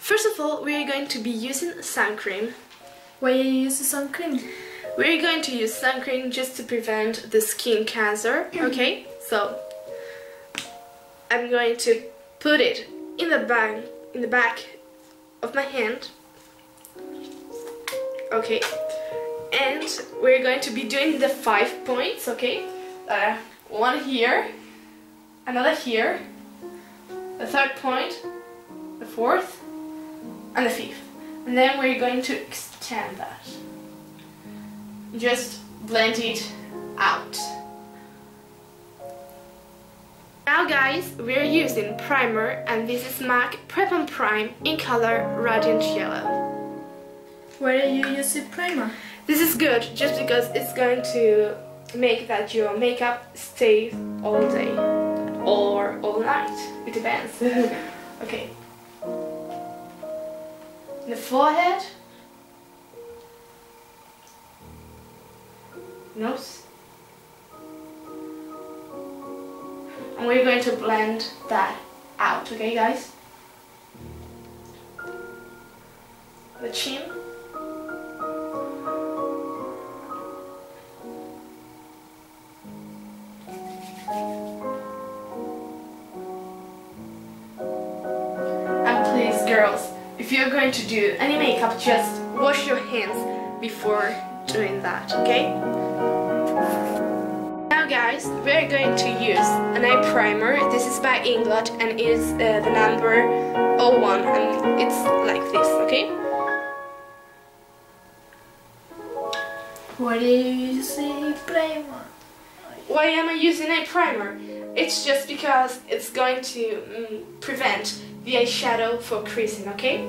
First of all, we are going to be using sun cream. Why you use sun cream? We're going to use sun cream just to prevent the skin cancer, okay? So, I'm going to put it in the back of my hand. Okay. And we're going to be doing the 5 points, okay? One here, another here, the third point, the fourth, and the fifth. And then we're going to extend that. Just blend it out. Now guys, we're using primer, and this is MAC Prep and Prime in color Radiant Yellow. Why do you use a primer? This is good just because it's going to make that your makeup stays all day or all night. It depends. Okay. The forehead, nose, and we're going to blend that out, okay guys? The chin, and please girls, if you're going to do any makeup, just wash your hands before doing that, okay? Now guys, we're going to use an eye primer. This is by Inglot and is the number 01, and it's like this, okay? Why do you use a primer? Why am I using a primer? It's just because it's going to prevent the eyeshadow for creasing, okay?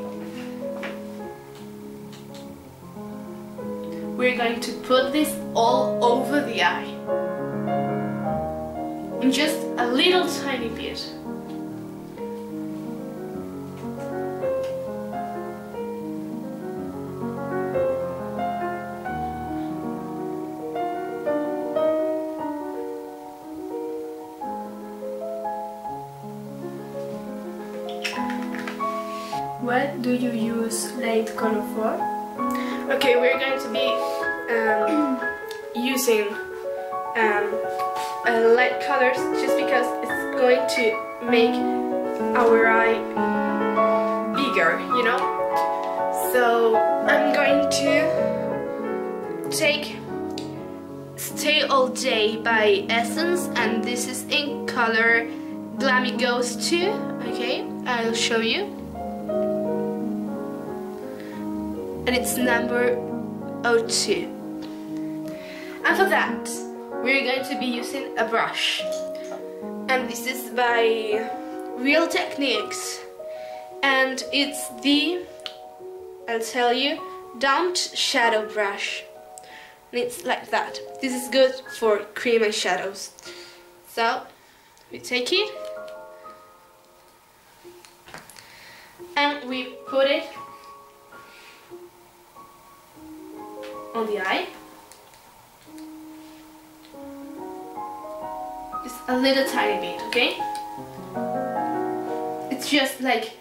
We're going to put this all over the eye. In just a little tiny bit. What do you use light color for? Okay, we're going to be using light colors just because it's going to make our eye bigger, you know? So I'm going to take Stay All Day by Essence, and this is in color Glammy Ghost 2, okay? I'll show you. And it's number 02. And for that, we're going to be using a brush. And this is by Real Techniques. And it's the, I'll tell you, Dumped Shadow Brush. And it's like that. This is good for cream eyeshadows. So, we take it. And we put it on the eye. Just a little tiny bit, okay? It's just like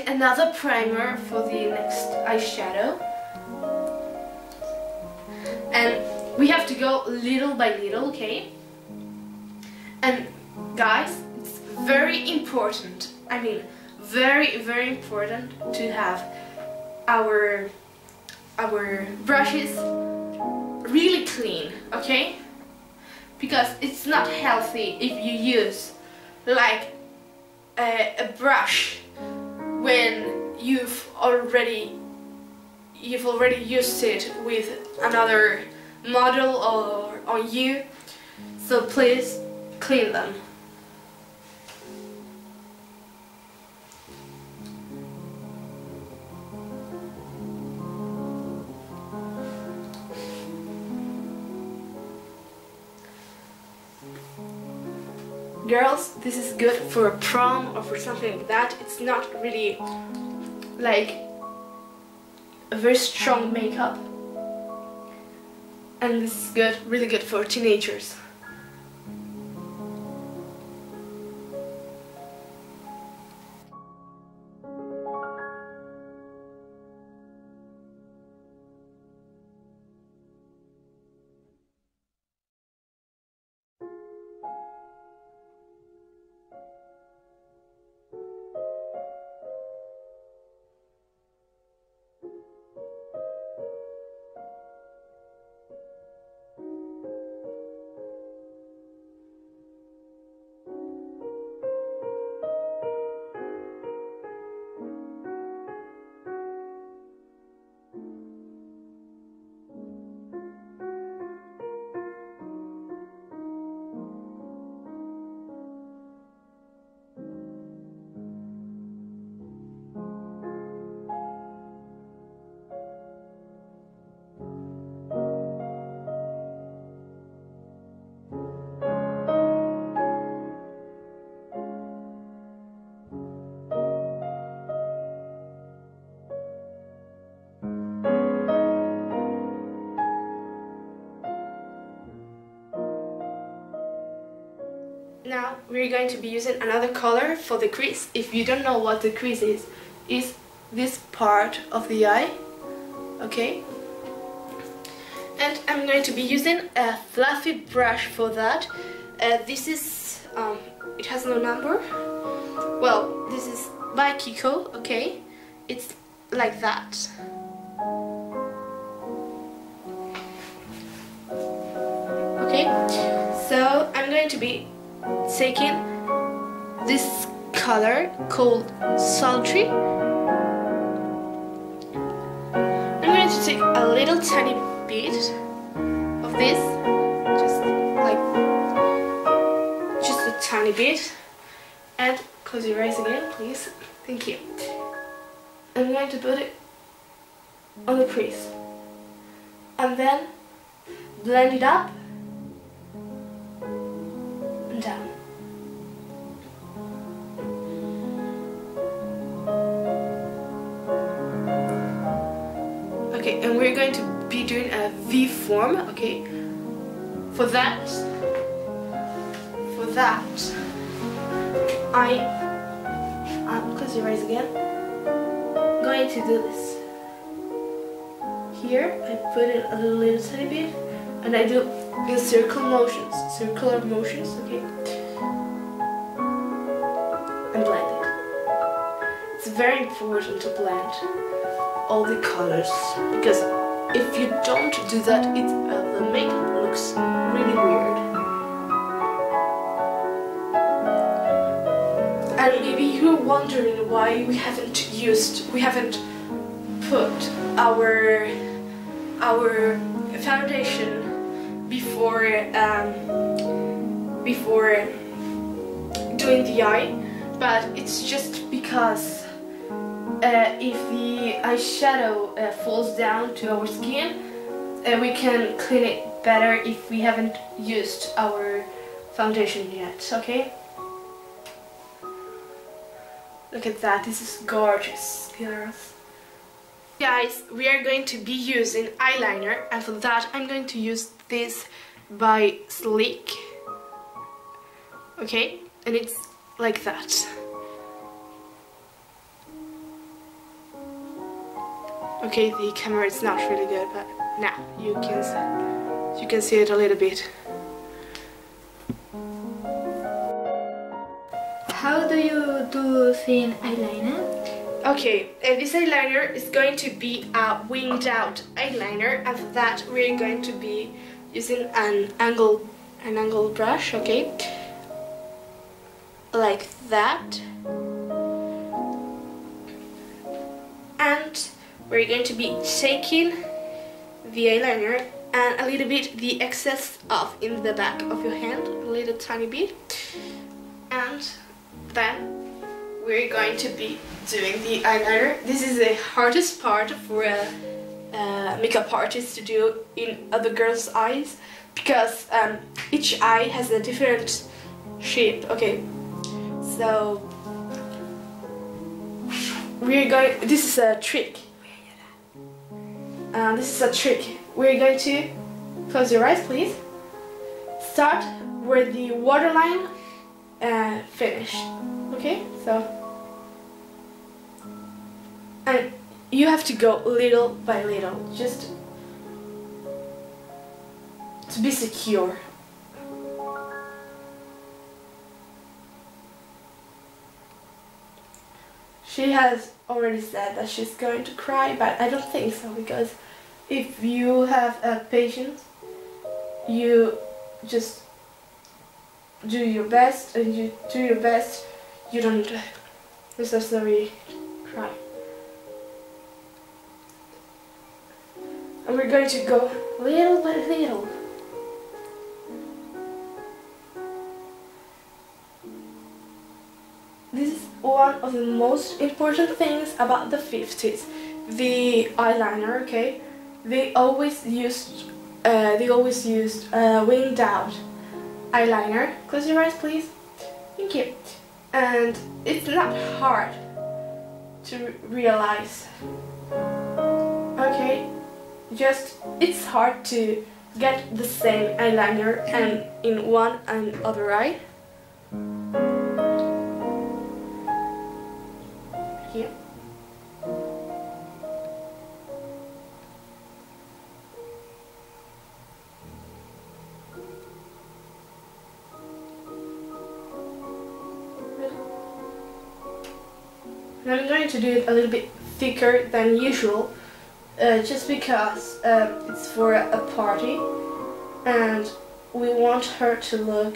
another primer for the next eyeshadow. And we have to go little by little, okay? And guys, it's very important, I mean very, very important to have our brushes really clean, okay? Because it's not healthy if you use like a brush when you've already used it with another model or on you. So please clean them. Girls, this is good for a prom or for something like that. It's not really like a very strong makeup. And this is good, really good for teenagers. now we're going to be using another color for the crease. If you don't know what the crease is this part of the eye, okay? And I'm going to be using a fluffy brush for that. This is, it has no number. Well, this is by Kiko, okay? It's like that. Okay, so I'm going to be taking this color called Sultry. I'm going to take a little tiny bit of this, just a tiny bit, and close your eyes again, please. Thank you. I'm going to put it on the crease, and then blend it up and down. Okay, and we're going to be doing a V form, okay? For that, close your eyes again. I'm going to do this. Here, I put it a little tiny bit, and I do in circular motions, okay? And blend it. It's very important to blend all the colors, because if you don't do that, the makeup looks really weird. And maybe you're wondering why we haven't put our foundation before doing the eye, but it's just because if the eyeshadow falls down to our skin, we can clean it better if we haven't used our foundation yet, okay? Look at that, this is gorgeous, girls. Guys, we are going to be using eyeliner, and for that I'm going to use this by Sleek, okay? And it's like that. Okay, the camera is not really good, but now you can see it a little bit. How do you do thin eyeliner? Okay, this eyeliner is going to be a winged out eyeliner, and for that we're going to be using an angle brush, okay? Like that. And we're going to be taking the eyeliner and a little bit the excess off in the back of your hand, a little tiny bit, and then we're going to be doing the eyeliner. This is the hardest part for a makeup artist to do in other girls' eyes, because each eye has a different shape. Okay, so this is a trick. We're going to close your eyes, please. Start where the waterline finish. Okay, so, and you have to go little by little, just to be secure. She has already said that she's going to cry, but I don't think so, because if you have patience, you just do your best, and you do your best, you don't necessarily cry. And we're going to go little by little. This is one of the most important things about the 50s, the eyeliner, okay? They always used winged out eyeliner. Close your eyes, please. Thank you. And it's not hard to realize. Okay, just it's hard to get the same eyeliner and in one and other eye. you. And I'm going to do it a little bit thicker than usual, just because it's for a party and we want her to look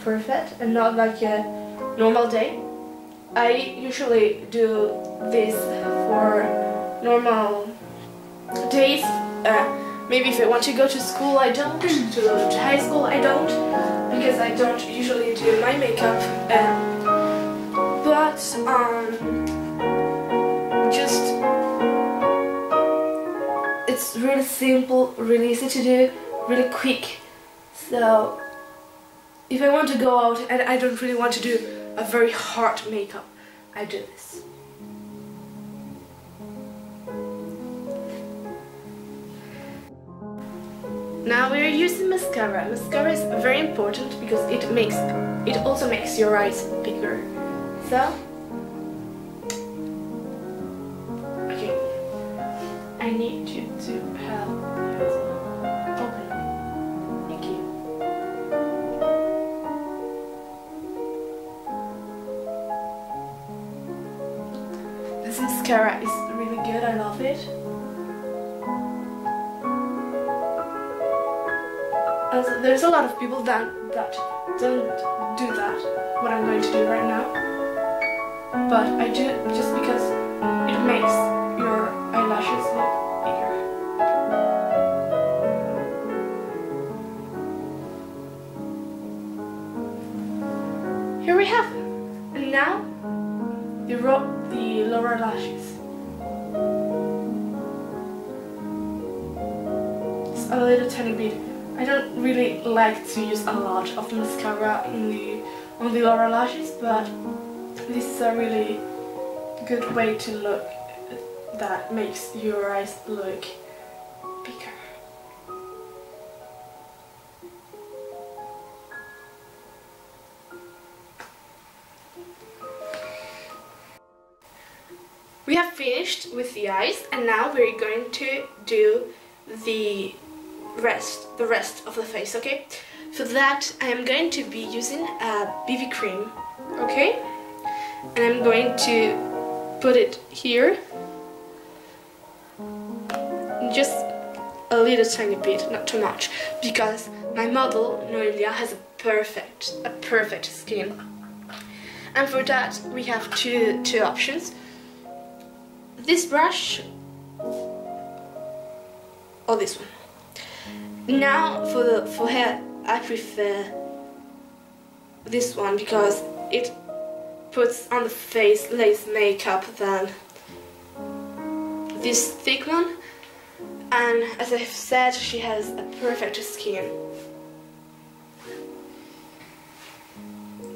perfect and not like a normal day. I usually do this for normal days. Maybe if I want to go to school I don't, to high school I don't, because I don't usually do my makeup. But just it's really simple, really easy to do, really quick. So if I want to go out and I don't really want to do a very hard makeup, I do this. Now we're using mascara. Mascara is very important because it also makes your eyes bigger. So okay, I need you to have your eyes open. Thank you. This mascara is really good, I love it. Also, there's a lot of people that don't do that, what I'm going to do right now. But I do it just because it makes your eyelashes look bigger. Here we have. And now the lower lashes. Just a little tiny bit. I don't really like to use a lot of mascara on the lower lashes, but this is a really good way to look that makes your eyes look bigger. We have finished with the eyes, and now we're going to do the rest of the face, okay? For that I am going to be using a BB cream, okay? And I'm going to put it here, just a little tiny bit, not too much, because my model Noelia has a perfect skin. And for that we have two options. This brush or this one. Now for hair I prefer this one because it puts on the face less makeup than this thick one, and as I've said, she has a perfect skin.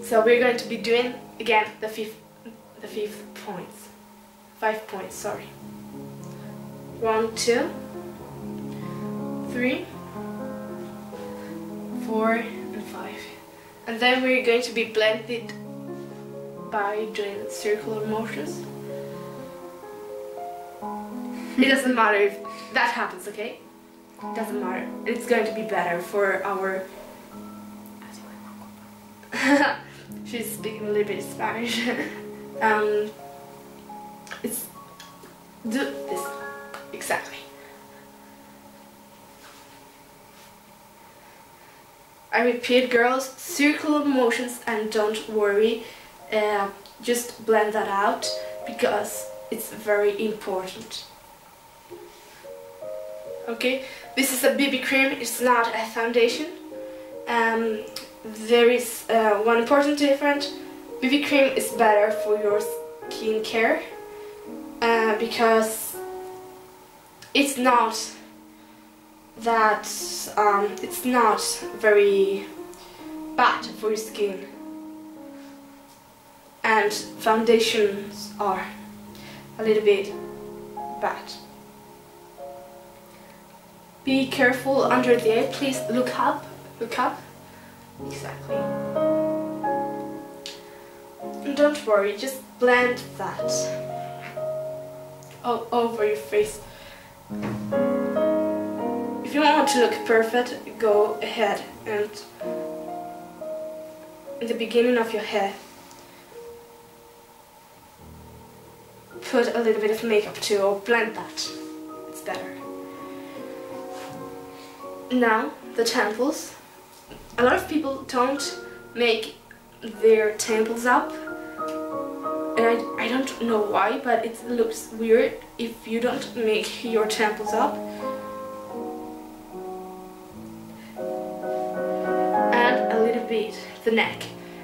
So we're going to be doing again the fifth points. 5 points, sorry. 1, 2, 3, 4 and 5, and then we're going to be blended by doing circular motions. It doesn't matter if that happens, okay? It doesn't matter. It's going to be better for our... She's speaking a little bit Spanish. It's do this exactly. I repeat, girls, circular motions, and don't worry, just blend that out because it's very important. Okay, this is a BB cream, it's not a foundation. There is one important difference. BB cream is better for your skin care because it's not that it's not very bad for your skin, and foundations are a little bit bad. Be careful under the eye, please look up, exactly. And don't worry, just blend that. all over your face. If you want to look perfect, go ahead and in the beginning of your hair, put a little bit of makeup too, or blend that. It's better. Now, the temples. A lot of people don't make their temples up, and I don't know why, but it looks weird if you don't make your temples up. And a little bit the neck.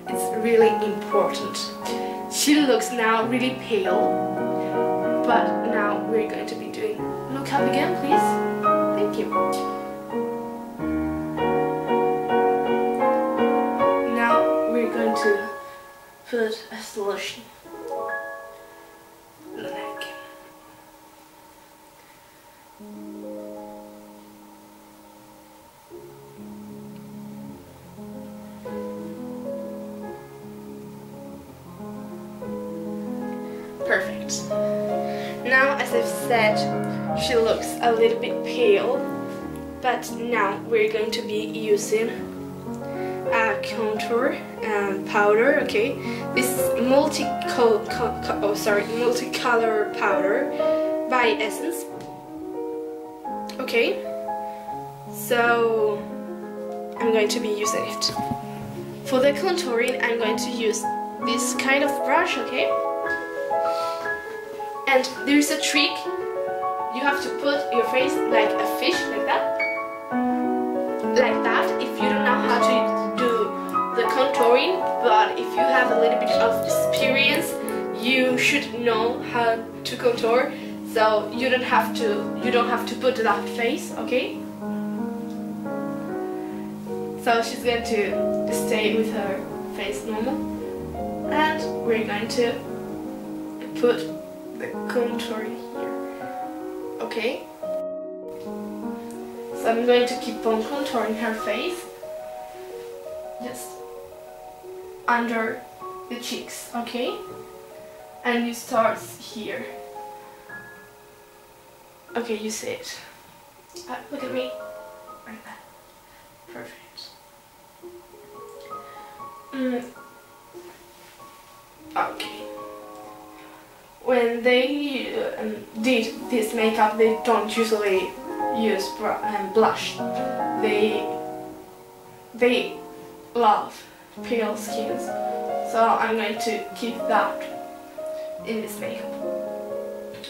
It's really important. She looks now really pale, but now we're going to be doing... Look up again, please. Thank you. To put a solution in the neck. Perfect. Now, as I've said, she looks a little bit pale, but now we're going to be using a contour powder. Okay, this multicolor powder by Essence. Okay, so I'm going to be using it. For the contouring, I'm going to use this kind of brush. Okay, and there's a trick. You have to put your face like a fish, like that. Like that, if you don't know how to do the contouring, but if you have a little bit of experience, you should know how to contour, so you don't have to put that face. Okay, so she's going to stay with her face normal, and we're going to put the contouring here. Okay, so I'm going to keep on contouring her face, just under the cheeks, okay? And you start here. Okay, you see it. Look at me. Like that. Perfect. Okay. When they did this makeup, they don't usually use blush. They love pale skins, so I'm going to keep that in this makeup.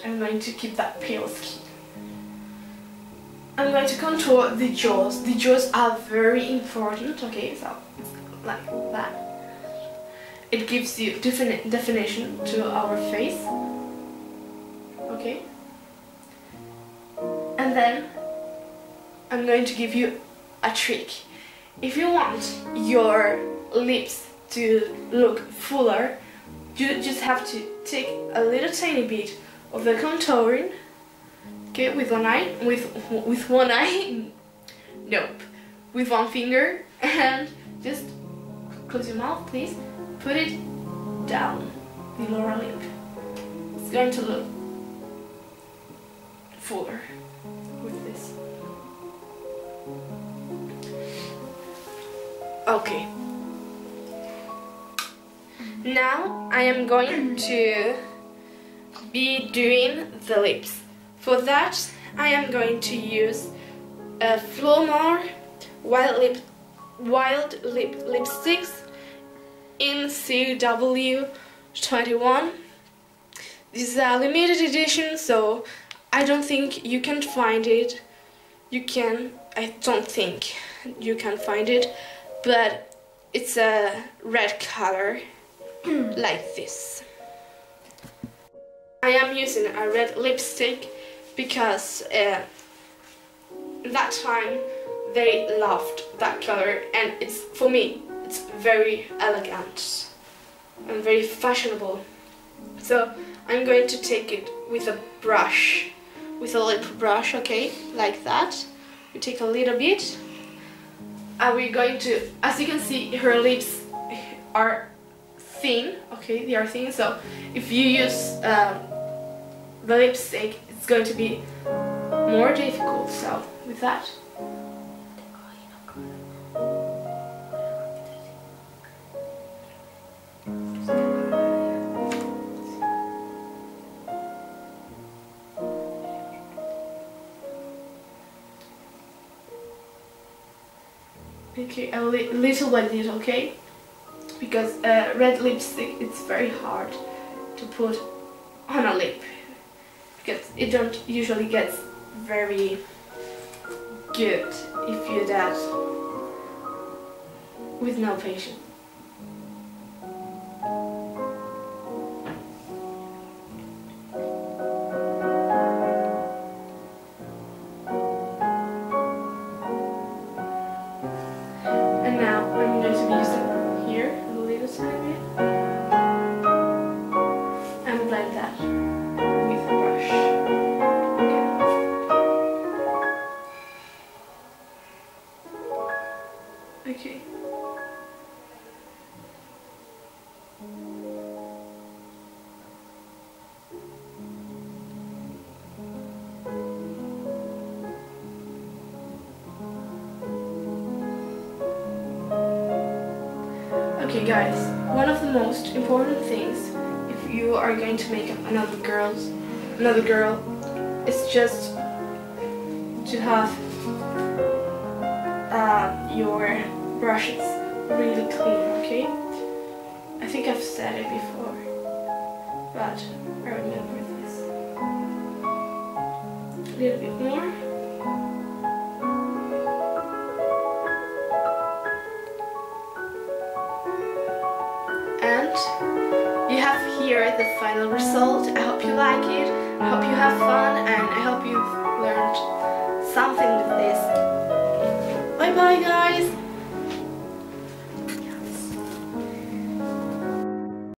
I'm going to keep that pale skin. I'm going to contour the jaws. The jaws are very important. Okay, so it's like that. It gives you definition to our face. Okay. And then I'm going to give you a trick. If you want your lips to look fuller, you just have to take a little tiny bit of the contouring, okay, with one eye, with one eye, nope, with one finger, and just close your mouth, please. Put it down the lower lip. It's going to look fuller with this. Okay. Now I am going to be doing the lips. For that, I am going to use a Flomar Wild Lip Lipsticks in CW21. This is a limited edition, so I don't think you can find it. I don't think you can find it, but it's a red color like this. I am using a red lipstick because that time they loved that color, and it's, for me, it's very elegant and very fashionable. So I'm going to take it with a brush, with a lip brush, okay, like that. We take a little bit, and we're going to, as you can see, her lips are thin, okay, they are thin, so if you use the lipstick, it's going to be more difficult. So with that, okay, little by little, okay? Because red lipstick, it's very hard to put on a lip, because it don't usually get very good if you do that with no patience. And now I'm going to be using here a little tiny bit and blend that with a brush. Okay. Okay guys, one of the most important things if you are going to make another girl is just to have your brushes really clean, okay? I think I've said it before, but I remember this. A little bit more. And you have here the final result. I hope you like it, I hope you have fun, and I hope you've learned something with this. Bye bye guys!